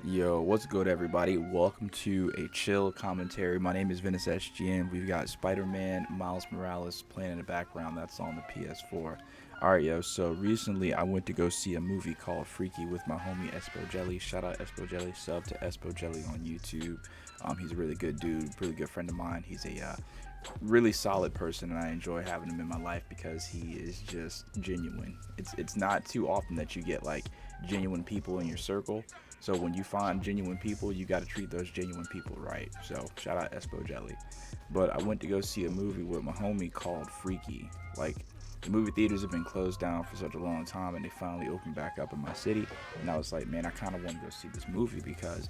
Yo, what's good, everybody? Welcome to a chill commentary. My name is Ventus SGN. We've got Spider-Man Miles Morales playing in the background. That's on the PS4. All right, yo. So recently, I went to go see a movie called Freaky with my homie Espo Jelly. Shout out Espo Jelly. Sub to Espo Jelly on YouTube. He's a really good dude, really good friend of mine. He's a really solid person, and I enjoy having him in my life because he is just genuine. It's not too often that you get like genuine people in your circle. So when you find genuine people, you got to treat those genuine people right. So shout out Espo Jelly. But I went to go see a movie with my homie called Freaky. Like, the movie theaters have been closed down for such a long time, and they finally opened back up in my city. And I was like, man, I kind of want to go see this movie because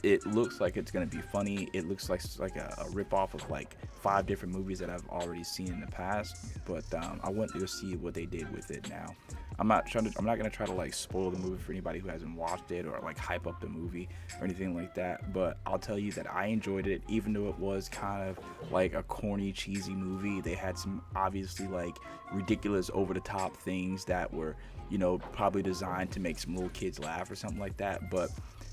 it looks like it's gonna be funny. It looks like a rip off of like five different movies that I've already seen in the past. But I went to go see what they did with it. Now, I'm not gonna try to like spoil the movie for anybody who hasn't watched it or like hype up the movie or anything like that. But I'll tell you that I enjoyed it, even though it was kind of like a corny, cheesy movie. They had some obviously like ridiculous, over the top things that were, probably designed to make some little kids laugh or something like that. But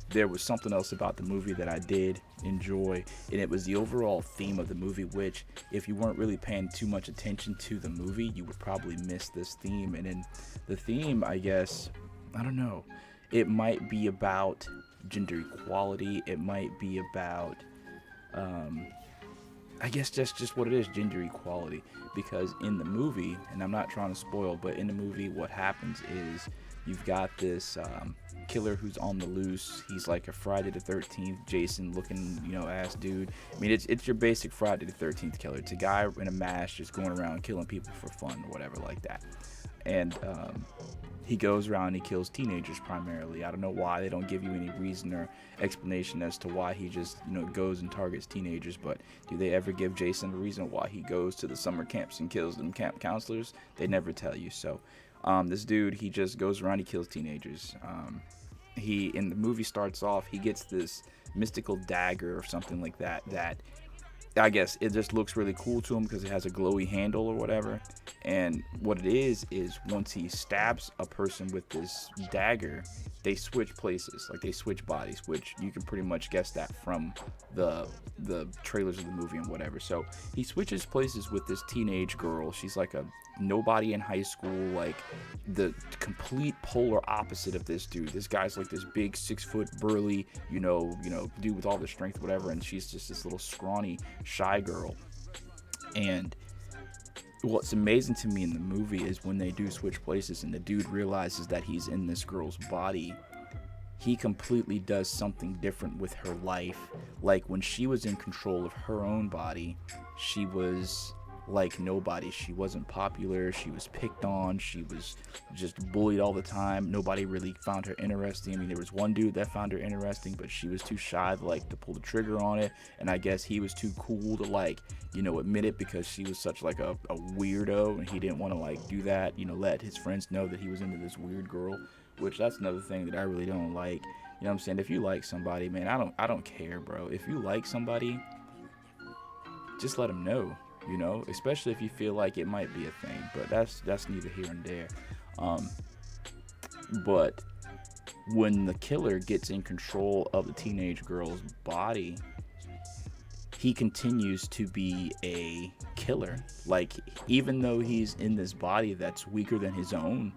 there was something else about the movie that I did enjoy, and it was the overall theme of the movie, which, if you weren't really paying too much attention to the movie, you would probably miss this theme. And in the theme, I guess, I don't know, it might be about gender equality, it might be about, I guess just what it is, gender equality. Because in the movie, and I'm not trying to spoil, but in the movie, what happens is you've got this killer who's on the loose. He's like a Friday the 13th Jason looking, ass dude. I mean, it's your basic Friday the 13th killer. It's a guy in a mask just going around killing people for fun or whatever like that. And he goes around and he kills teenagers primarily. I don't know why. They don't give you any reason or explanation as to why he just, goes and targets teenagers. But do they ever give Jason a reason why he goes to the summer camps and kills them camp counselors? They never tell you. So this dude, he just goes around, he kills teenagers. He, in the movie, starts off, he gets this mystical dagger or something like that, that I guess it just looks really cool to him because it has a glowy handle or whatever. And what it is once he stabs a person with this dagger, they switch places, like they switch bodies, which you can pretty much guess that from the trailers of the movie and whatever. So he switches places with this teenage girl. She's like a nobody in high school, like the complete polar opposite of this dude. This guy's like this big 6 foot burly, dude with all the strength, whatever, and she's just this little scrawny, shy girl. And what's amazing to me in the movie is when they do switch places and the dude realizes that he's in this girl's body, he completely does something different with her life. Like when she was in control of her own body, she was like nobody. She wasn't popular. She was picked on. She was just bullied all the time. Nobody really found her interesting. I mean, there was one dude that found her interesting, but she was too shy to pull the trigger on it. And I guess he was too cool to admit it because she was such like a weirdo, and he didn't want to do that. Let his friends know that he was into this weird girl. Which that's another thing that I really don't like. You know what I'm saying? If you like somebody, man, I don't care, bro. If you like somebody, just let them know. Especially if you feel like it might be a thing. But that's neither here and there. But when the killer gets in control of the teenage girl's body, he continues to be a killer. Like, even though he's in this body that's weaker than his own,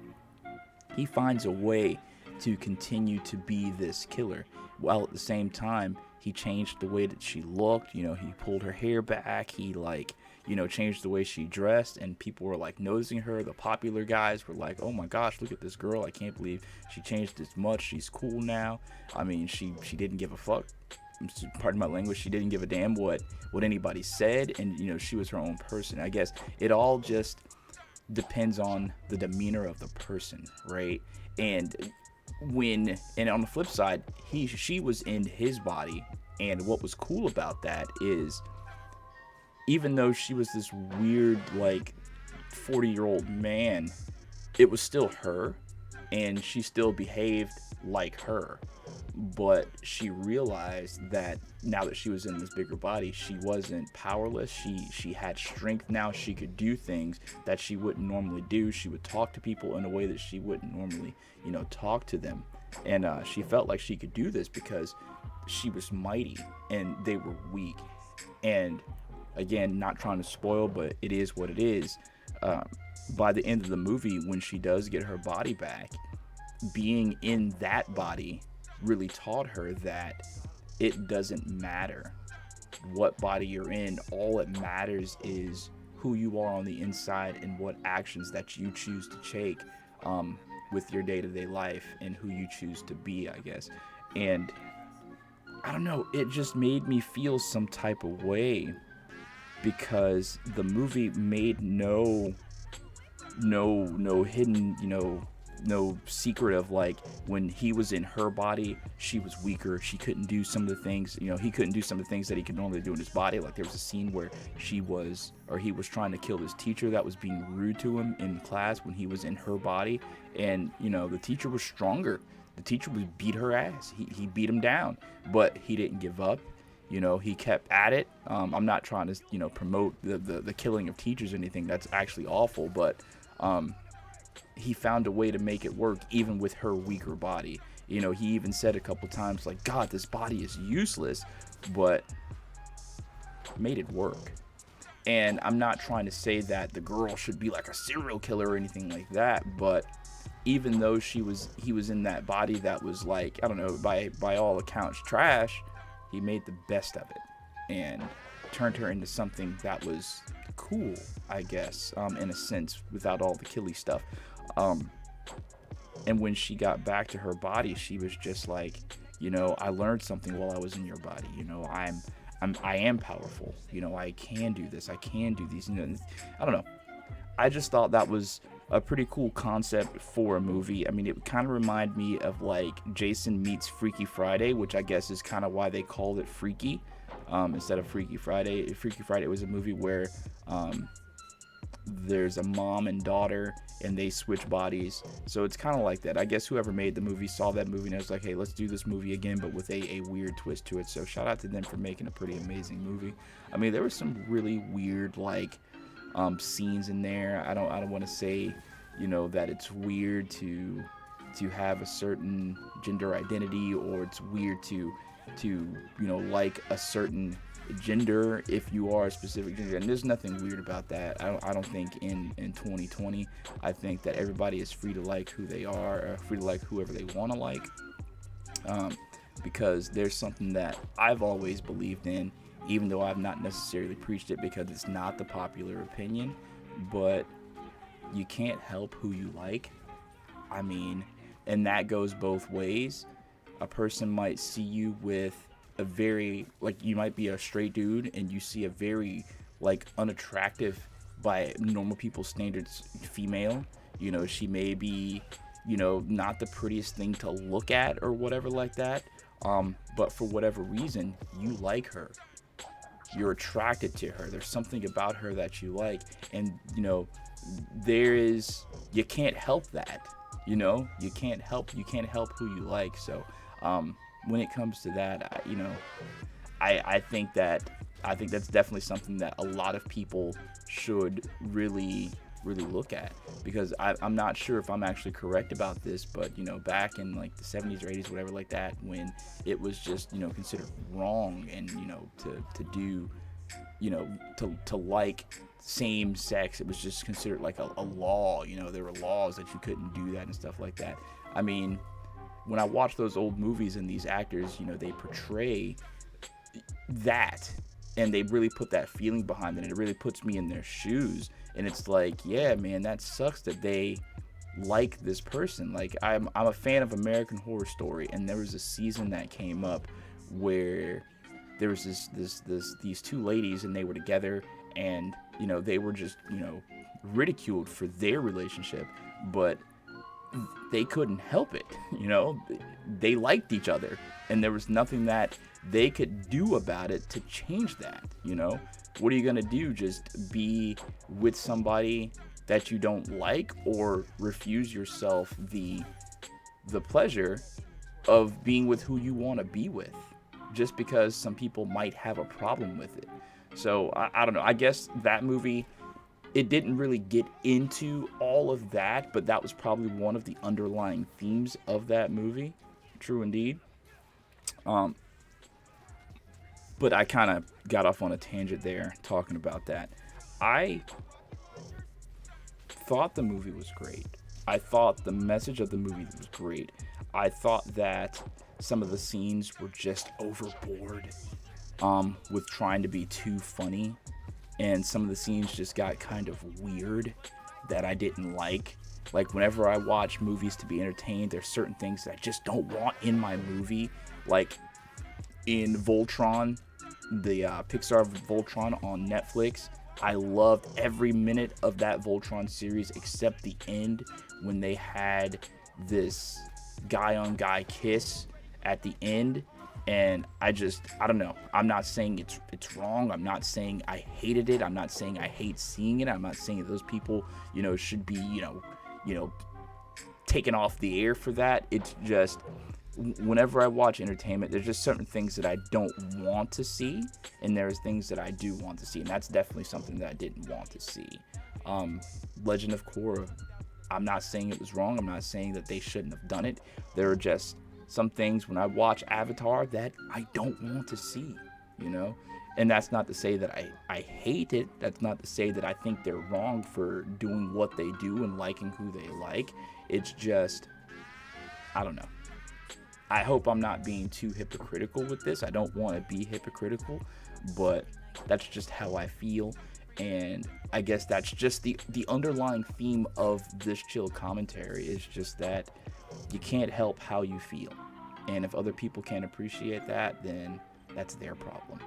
he finds a way to continue to be this killer, while at the same time he changed the way that she looked. He pulled her hair back. He changed the way she dressed, and people were noticing her. The popular guys were like, oh my gosh, look at this girl, I can't believe she changed this much, she's cool now. I mean, she didn't give a fuck, pardon my language, she didn't give a damn what anybody said, and she was her own person. I guess it all just depends on the demeanor of the person, right? And on the flip side, she was in his body, and what was cool about that is, even though she was this weird 40-year-old man, it was still her, and she still behaved like her. But she realized that now that she was in this bigger body, she wasn't powerless. She had strength now. She could do things that she wouldn't normally do. She would talk to people in a way that she wouldn't normally, talk to them. And she felt like she could do this because she was mighty and they were weak. And again, not trying to spoil, but it is what it is. By the end of the movie, when she does get her body back, being in that body really taught her that it doesn't matter what body you're in. All it matters is who you are on the inside and what actions that you choose to take with your day-to-day life and who you choose to be, I guess. And I don't know, it just made me feel some type of way because the movie made no hidden, no secret of like when he was in her body, she was weaker. She couldn't do some of the things, he couldn't do some of the things that he could normally do in his body. Like there was a scene where he was trying to kill this teacher that was being rude to him in class when he was in her body. And, the teacher was stronger. The teacher would beat her ass. He beat him down, but he didn't give up. He kept at it. I'm not trying to, promote the killing of teachers or anything. That's actually awful, but he found a way to make it work even with her weaker body. He even said a couple times like, God, this body is useless, but made it work. And I'm not trying to say that the girl should be like a serial killer or anything like that, but even though he was in that body that was like, I don't know, by all accounts trash, he made the best of it and turned her into something that was cool, I guess, in a sense, without all the killy stuff. And when she got back to her body, she was just like, I learned something while I was in your body. I am powerful. I can do this. I can do these. I don't know. I just thought that was a pretty cool concept for a movie. I mean, it kind of reminded me of like Jason Meets Freaky Friday, which I guess is kind of why they called it Freaky instead of Freaky Friday. Freaky Friday was a movie where there's a mom and daughter and they switch bodies. So it's kind of like that. I guess whoever made the movie saw that movie and was like, hey, let's do this movie again, but with a weird twist to it. So shout out to them for making a pretty amazing movie. I mean, there was some really weird like scenes in there. I don't want to say, that it's weird to have a certain gender identity, or it's weird to like a certain gender if you are a specific gender, and there's nothing weird about that. I don't think in 2020. I think that everybody is free to like who they are, or free to like whoever they want to like, because there's something that I've always believed in, even though I've not necessarily preached it because it's not the popular opinion, but you can't help who you like. I mean, and that goes both ways. A person might see you with a very, like, you might be a straight dude and you see a very, like, unattractive by normal people's standards female. She may be, not the prettiest thing to look at or whatever like that. But for whatever reason, you like her. You're attracted to her. There's something about her that you like. And, you can't help that. You can't help who you like. So, when it comes to that, I think that's definitely something that a lot of people should really look at, because I'm not sure if I'm actually correct about this, but back in like the 70s or 80s, whatever like that, when it was just considered wrong, and to do to like same sex, it was just considered like a law. There were laws that you couldn't do that and stuff like that. I mean, when I watch those old movies and these actors, they portray that, and they really put that feeling behind it, and it really puts me in their shoes. And it's like, yeah, man, that sucks that they like this person. Like, I'm a fan of American Horror Story, and there was a season that came up where there was these two ladies, and they were together, and they were just ridiculed for their relationship, but they couldn't help it. They liked each other, and there was nothing that they could do about it to change that. What are you gonna do? Just be with somebody that you don't like, or refuse yourself the pleasure of being with who you want to be with, just because some people might have a problem with it? So I don't know. I guess that movie it didn't really get into all of that, but that was probably one of the underlying themes of that movie. True indeed. Um, but I kind of got off on a tangent there talking about that. I thought the movie was great. I thought the message of the movie was great. I thought that some of the scenes were just overboard with trying to be too funny, and some of the scenes just got kind of weird that I didn't like. Like, whenever I watch movies to be entertained, there's certain things that I just don't want in my movie. Like in Voltron, the Pixar Voltron on Netflix, I loved every minute of that Voltron series except the end, when they had this guy on guy kiss at the end. And I don't know. I'm not saying it's wrong. I'm not saying I hated it. I'm not saying I hate seeing it. I'm not saying that those people, should be, taken off the air for that. It's just, whenever I watch entertainment, there's just certain things that I don't want to see, and there's things that I do want to see, and that's definitely something that I didn't want to see. Legend of Korra, I'm not saying it was wrong. I'm not saying that they shouldn't have done it. There are just some things when I watch Avatar that I don't want to see, And that's not to say that I hate it. That's not to say that I think they're wrong for doing what they do and liking who they like. It's just, I don't know. I hope I'm not being too hypocritical with this. I don't want to be hypocritical, but that's just how I feel. And I guess that's just the underlying theme of this chill commentary, is just that you can't help how you feel. And if other people can't appreciate that, then that's their problem.